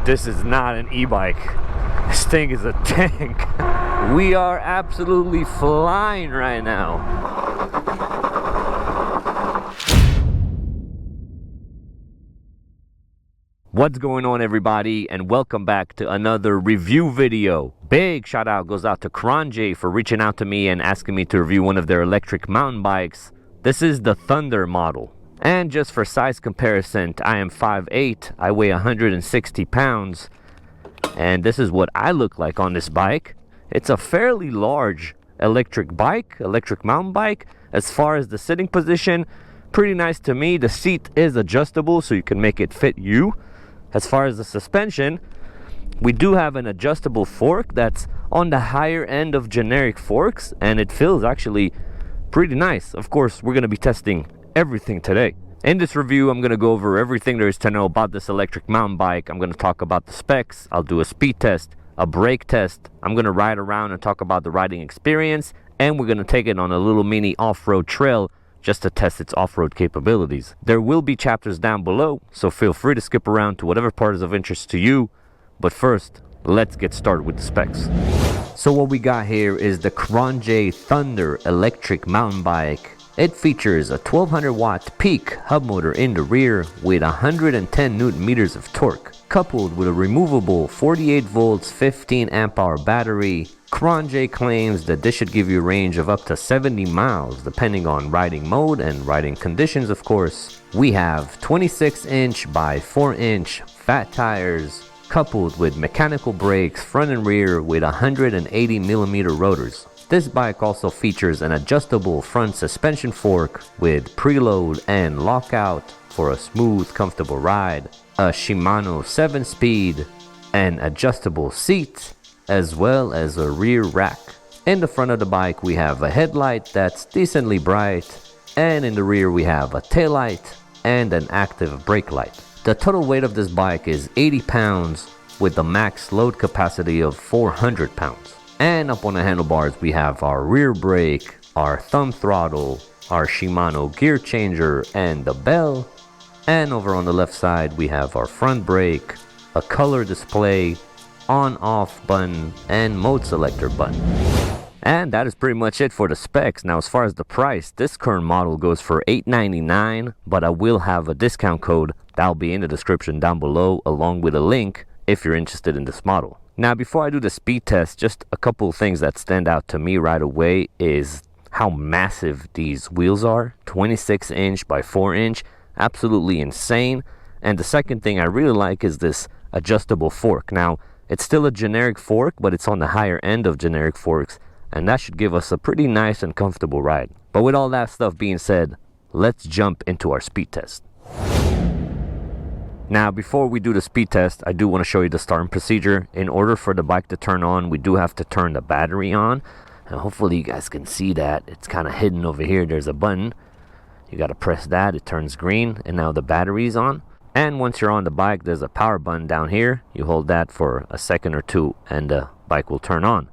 This is not an e-bike. This thing is a tank. We are absolutely flying right now. What's going on, everybody, and welcome back to another review video. Big shout out goes out to Qronge for reaching out to me and asking me to review one of their electric mountain bikes. This is the Thunder model. And just for size comparison, I am 5'8", I weigh 160 pounds, and this is what I look like on this bike. It's a fairly large electric mountain bike. As far as the sitting position, pretty nice to me. The seat is adjustable so you can make it fit you. As far as the suspension, we do have an adjustable fork that's on the higher end of generic forks, and it feels actually pretty nice. Of course, we're going to be testing everything today. In this review, I'm going to go over everything there is to know about this electric mountain bike. I'm going to talk about the specs. I'll do a speed test, a brake test. I'm going to ride around and talk about the riding experience, and we're going to take it on a little mini off-road trail just to test its off-road capabilities. There will be chapters down below, so feel free to skip around to whatever part is of interest to you. But first, let's get started with the specs. So what we got here is the Qronge Thunder electric mountain bike. It features a 1200 watt peak hub motor in the rear with 110 newton meters of torque, coupled with a removable 48 volts 15 amp hour battery. Qronge claims that this should give you a range of up to 70 miles depending on riding mode and riding conditions, of course. We have 26-inch by 4-inch fat tires, coupled with mechanical brakes front and rear with 180 millimeter rotors. This bike also features an adjustable front suspension fork with preload and lockout for a smooth, comfortable ride, a Shimano 7-speed, and adjustable seats, as well as a rear rack. In the front of the bike we have a headlight that's decently bright, and in the rear we have a taillight and an active brake light. The total weight of this bike is 80 pounds with a max load capacity of 400 pounds. And up on the handlebars we have our rear brake, our thumb throttle, our Shimano gear changer, and the bell. And over on the left side we have our front brake, a color display, on-off button, and mode selector button. And that is pretty much it for the specs. Now, as far as the price, this current model goes for $899, but I will have a discount code that'll be in the description down below, along with a link if you're interested in this model. Now, before I do the speed test, just a couple of things that stand out to me right away is how massive these wheels are. 26-inch by 4-inch, absolutely insane. And the second thing I really like is this adjustable fork. Now, it's still a generic fork, but it's on the higher end of generic forks, and that should give us a pretty nice and comfortable ride. But with all that stuff being said, let's jump into our speed test. Now, before we do the speed test, I do want to show you the starting procedure. In order for the bike to turn on, we do have to turn the battery on. And hopefully you guys can see that. It's kind of hidden over here. There's a button. You got to press that. It turns green. And now the battery's on. And once you're on the bike, there's a power button down here. You hold that for a second or two and the bike will turn on.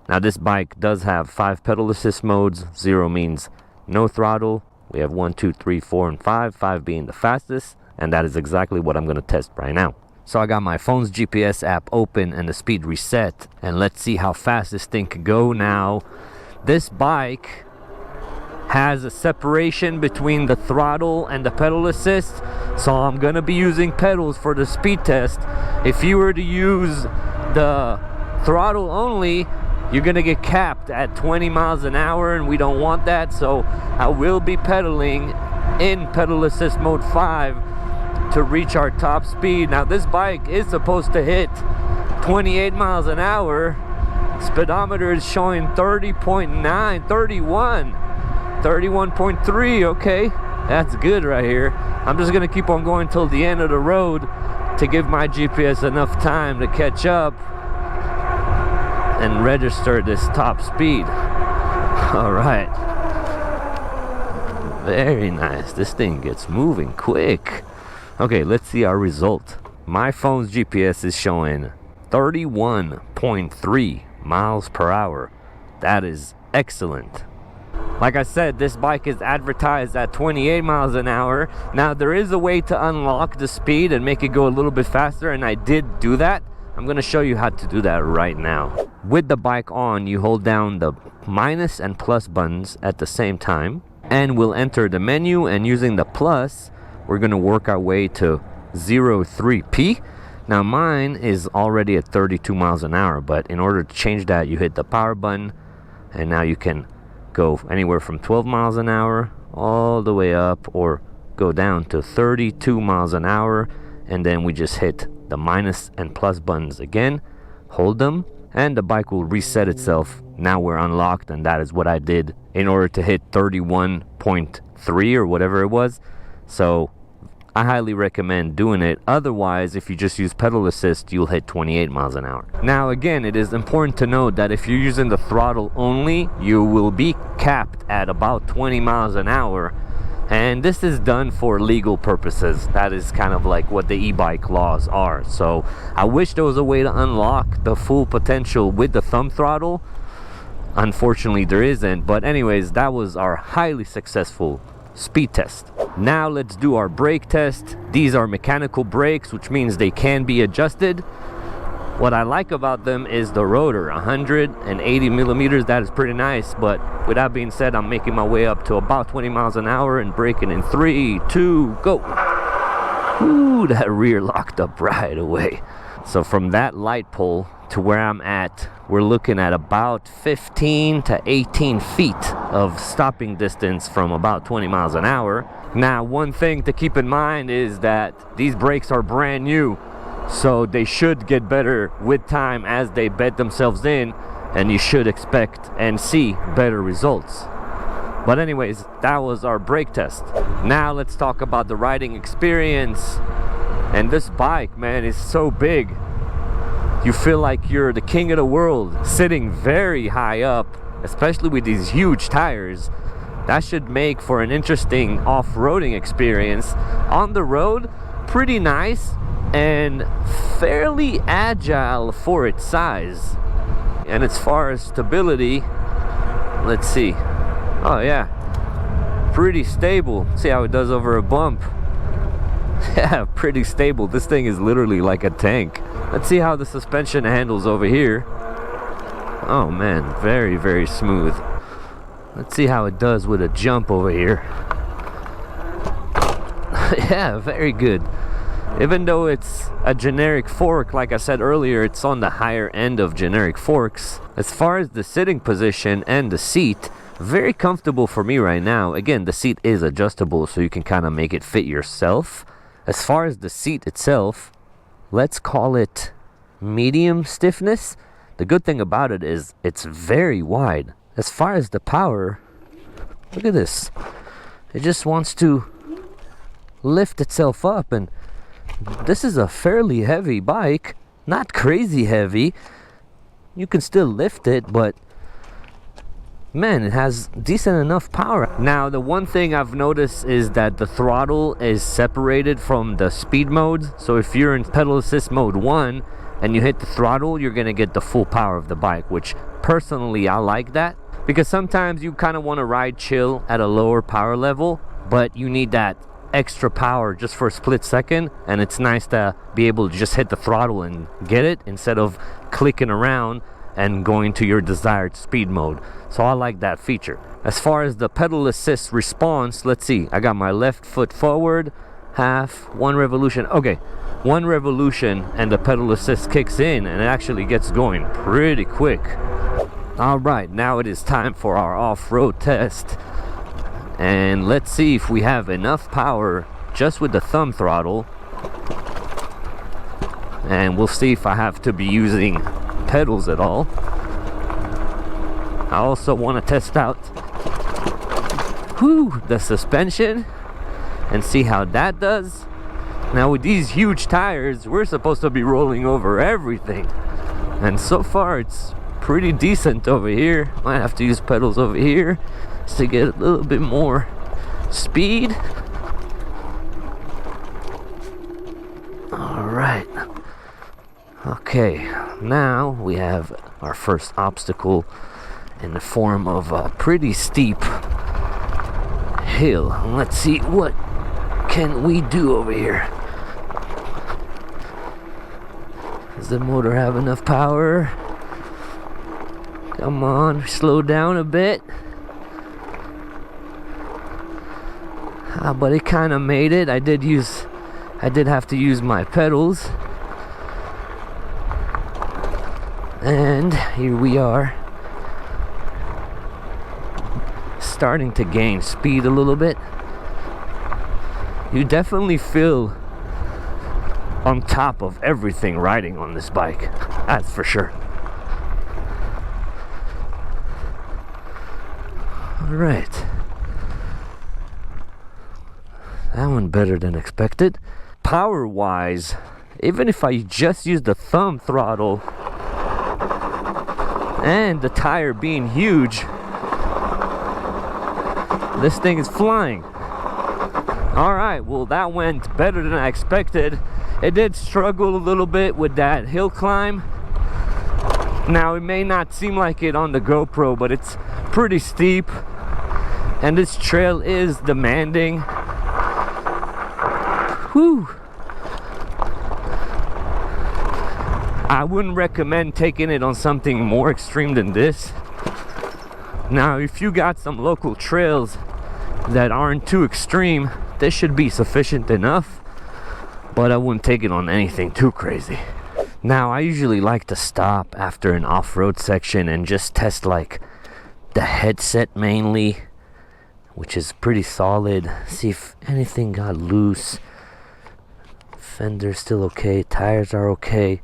Now, this bike does have 5 pedal assist modes. 0 means no throttle. We have 1, 2, 3, 4, and 5. 5 being the fastest. And that is exactly what I'm going to test right now. So I got my phone's GPS app open and the speed reset. And let's see how fast this thing can go now. This bike has a separation between the throttle and the pedal assist. So I'm going to be using pedals for the speed test. If you were to use the throttle only, you're going to get capped at 20 miles an hour, and we don't want that. So I will be pedaling in pedal assist mode 5 to reach our top speed. Now, this bike is supposed to hit 28 miles an hour. Speedometer is showing 30.9, 31.3. Okay, that's good right here. I'm just gonna keep on going till the end of the road to give my GPS enough time to catch up and register this top speed. All right, very nice. This thing gets moving quick. Okay, let's see our result. My phone's GPS is showing 31.3 miles per hour. That is excellent. Like I said, this bike is advertised at 28 miles an hour. Now there is a way to unlock the speed and make it go a little bit faster, and I did do that. I'm gonna show you how to do that right now. With the bike on, you hold down the minus and plus buttons at the same time, and we'll enter the menu, and using the plus, we're gonna work our way to 03P. Now mine is already at 32 miles an hour, but in order to change that, you hit the power button, and now you can go anywhere from 12 miles an hour all the way up, or go down to 32 miles an hour, and then we just hit the minus and plus buttons again, hold them, and the bike will reset itself. Now we're unlocked, and that is what I did in order to hit 31.3 or whatever it was. So I highly recommend doing it. Otherwise, if you just use pedal assist, you'll hit 28 miles an hour. Now again, it is important to note that if you're using the throttle only, you will be capped at about 20 miles an hour, and this is done for legal purposes. That is kind of like what the e-bike laws are. So I wish there was a way to unlock the full potential with the thumb throttle. Unfortunately there isn't, but anyways, that was our highly successful speed test. Now let's do our brake test. These are mechanical brakes, which means they can be adjusted. What I like about them is the rotor, 180 millimeters. That is pretty nice. But with that being said, I'm making my way up to about 20 miles an hour and braking in 3, 2, go. Ooh, that rear locked up right away. So from that light pole to where I'm at, we're looking at about 15 to 18 feet of stopping distance from about 20 miles an hour. Now, one thing to keep in mind is that these brakes are brand new, so they should get better with time as they bed themselves in, and you should expect and see better results. But anyways, that was our brake test. Now let's talk about the riding experience. And this bike, man, is so big. You feel like you're the king of the world, sitting very high up, especially with these huge tires. That should make for an interesting off-roading experience. On the road, pretty nice and fairly agile for its size. And as far as stability, let's see. Oh yeah, pretty stable. See how it does over a bump. Yeah, pretty stable. This thing is literally like a tank. Let's see how the suspension handles over here. Oh man, very, very smooth. Let's see how it does with a jump over here. Yeah, very good. Even though it's a generic fork, like I said earlier, it's on the higher end of generic forks. As far as the sitting position and the seat, very comfortable for me right now. Again, the seat is adjustable, so you can kind of make it fit yourself. As far as the seat itself, let's call it medium stiffness. The good thing about it is it's very wide. As far as the power, look at this. It just wants to lift itself up, and this is a fairly heavy bike. Not crazy heavy. You can still lift it, but man, it has decent enough power. Now, the one thing I've noticed is that the throttle is separated from the speed modes. So if you're in pedal assist mode 1 and you hit the throttle, you're gonna get the full power of the bike, which personally I like that, because sometimes you kind of want to ride chill at a lower power level, but you need that extra power just for a split second, and it's nice to be able to just hit the throttle and get it instead of clicking around and going to your desired speed mode. So I like that feature. As far as the pedal assist response, let's see. I got my left foot forward, half, 1 revolution. Okay, 1 revolution and the pedal assist kicks in, and it actually gets going pretty quick. All right, now it is time for our off-road test. And let's see if we have enough power just with the thumb throttle. And we'll see if I have to be using pedals at all. I also want to test out the suspension and see how that does. Now with these huge tires, we're supposed to be rolling over everything, and so far it's pretty decent over here. Might have to use pedals over here to get a little bit more speed. All right. Okay, now we have our first obstacle, in the form of a pretty steep hill. Let's see what can we do over here. Does the motor have enough power? Come on, slow down a bit. But it kind of made it. I did have to use my pedals. And here we are, starting to gain speed a little bit. You definitely feel on top of everything riding on this bike, that's for sure. All right, that one better than expected. Power wise, even if I just use the thumb throttle and the tire being huge, this thing is flying. All right, well, that went better than I expected. It did struggle a little bit with that hill climb. Now, it may not seem like it on the GoPro, but it's pretty steep, and this trail is demanding. Whew. I wouldn't recommend taking it on something more extreme than this. Now, if you got some local trails that aren't too extreme, this should be sufficient enough, but I wouldn't take it on anything too crazy. Now, I usually like to stop after an off-road section and just test like the headset mainly, which is pretty solid. See if anything got loose. Fender's still okay, tires are okay.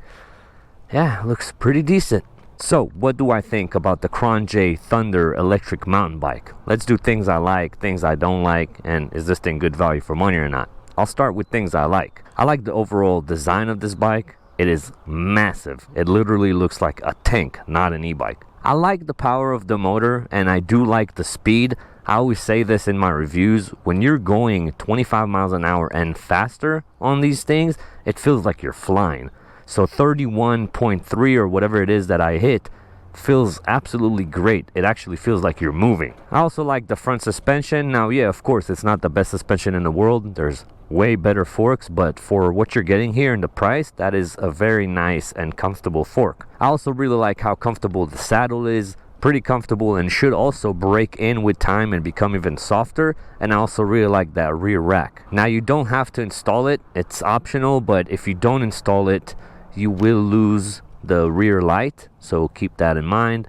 Yeah, looks pretty decent. So, what do I think about the Qronge Thunder electric mountain bike? Let's do things I like, things I don't like, and is this thing good value for money or not? I'll start with things I like. I like the overall design of this bike. It is massive. It literally looks like a tank, not an e-bike. I like the power of the motor, and I do like the speed. I always say this in my reviews. When you're going 25 miles an hour and faster on these things, it feels like you're flying. So 31.3 or whatever it is that I hit feels absolutely great. It actually feels like you're moving. I also like the front suspension. Now, yeah, of course, it's not the best suspension in the world. There's way better forks, but for what you're getting here and the price, that is a very nice and comfortable fork. I also really like how comfortable the saddle is. Pretty comfortable, and should also break in with time and become even softer. And I also really like that rear rack. Now, you don't have to install it. It's optional, but if you don't install it, you will lose the rear light, so keep that in mind.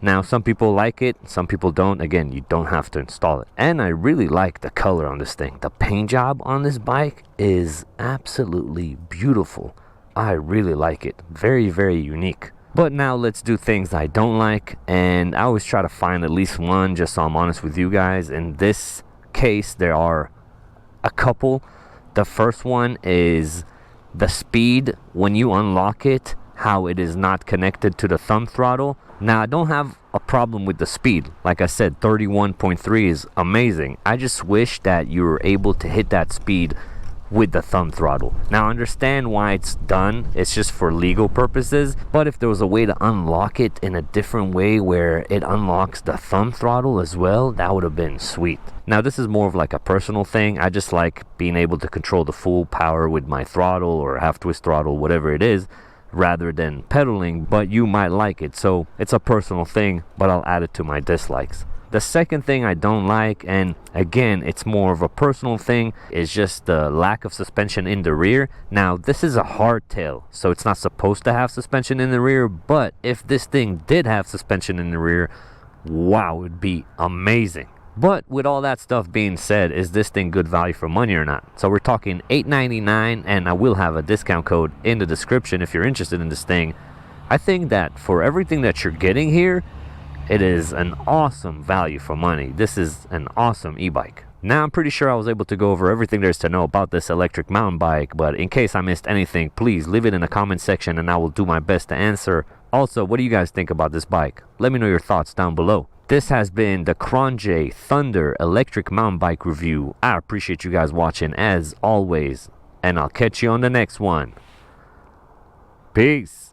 Now, some people like it, some people don't. Again, you don't have to install it. And I really like the color on this thing. The paint job on this bike is absolutely beautiful. I really like it. Very, very unique. But now let's do things I don't like, and I always try to find at least one, just so I'm honest with you guys. In this case, there are a couple. The first one is the speed when you unlock it, how it is not connected to the thumb throttle. Now, I don't have a problem with the speed. Like I said, 31.3 is amazing. I just wish that you were able to hit that speed with the thumb throttle. Now, I understand why it's done. It's just for legal purposes. But if there was a way to unlock it in a different way where it unlocks the thumb throttle as well, that would have been sweet. Now, this is more of like a personal thing. I just like being able to control the full power with my throttle or half twist throttle, whatever it is, rather than pedaling. But you might like it, so it's a personal thing, but I'll add it to my dislikes. The second thing I don't like, and again, it's more of a personal thing, is just the lack of suspension in the rear. Now, this is a hardtail, so it's not supposed to have suspension in the rear, but if this thing did have suspension in the rear, wow, it'd be amazing. But with all that stuff being said, is this thing good value for money or not? So we're talking $899, and I will have a discount code in the description if you're interested in this thing. I think that for everything that you're getting here, it is an awesome value for money. This is an awesome e-bike. Now, I'm pretty sure I was able to go over everything there's to know about this electric mountain bike, but in case I missed anything, please leave it in the comment section and I will do my best to answer. Also, what do you guys think about this bike? Let me know your thoughts down below. This has been the Qronge Thunder electric mountain bike review. I appreciate you guys watching as always, and I'll catch you on the next one. Peace.